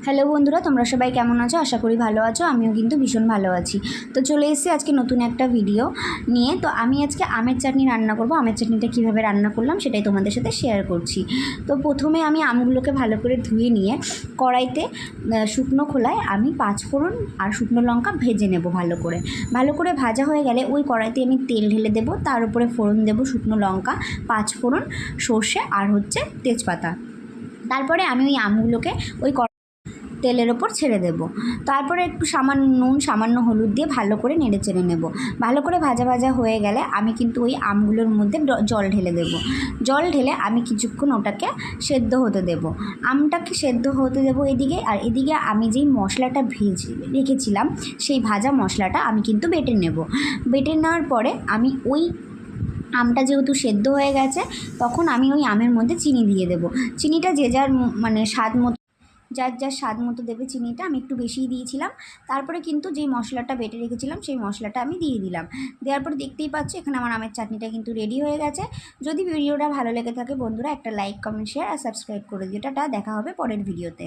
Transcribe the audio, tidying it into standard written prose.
Hello বন্ধুরা, তোমরা সবাই কেমন আছো? আশা করি ভালো আছো। আমিও কিন্তু ভীষণ ভালো আছি। তো চলে এসেছি আজকে নতুন একটা ভিডিও নিয়ে। তো আমি আজকে আমের চাটনি রান্না করব। আমের চাটনিটা কীভাবে রান্না করলাম সেটাই তোমাদের সাথে শেয়ার করছি। তো প্রথমে আমি আমগুলোকে ভালো করে ধুয়ে নিয়ে কড়াইতে শুকনো খোলায় আমি 5 ফোড়ন আর শুকনো লঙ্কা ভেজে নেব। ভালো করে ভাজা হয়ে গেলে ওই কড়াইতে আমি তেল ঢেলে দেবো। তার উপরে ফোড়ন দেবো, শুকনো লঙ্কা, 5 ফোড়ন, সর্ষে আর তেজপাতা। তারপরে আমি ওই আমগুলোকে ওই তেলের ওপর ছেড়ে দেব। তারপরে একটু সামান্য নুন, সামান্য হলুদ দিয়ে ভালো করে নেড়ে চেড়ে নেব। ভালো করে ভাজা হয়ে গেলে আমি কিন্তু ওই আমগুলোর মধ্যে জল ঢেলে দেব। জল ঢেলে আমি কিছুক্ষণ ওটাকে সেদ্ধ হতে দেব। আমটাকে সেদ্ধ হতে দেব এদিকে। আর এদিকে আমি যেই মশলাটা ভেজে রেখেছিলাম সেই ভাজা মশলাটা আমি কিন্তু বেটে নেব। বেটে নেওয়ার পরে আমি ওই আমটা যেহেতু সেদ্ধ হয়ে গেছে, তখন আমি ওই আমের মধ্যে চিনি দিয়ে দেব। চিনিটা যে যার যার স্বাদ মতো দেবে চিনিটা। আমি একটু বেশিই দিয়েছিলাম। তারপরে কিন্তু যেই মশলাটা বেটে রেখেছিলাম সেই মশলাটা আমি দিয়ে দিলাম। দেওয়ার পরে দেখতেই পাচ্ছি এখানে আমার আমের চাটনিটা কিন্তু রেডি হয়ে গেছে। যদি ভিডিওটা ভালো লেগে থাকে বন্ধুরা, একটা লাইক, কমেন্ট, শেয়ার আর সাবস্ক্রাইব করে দিও। টাটা, দেখা হবে পরের ভিডিওতে।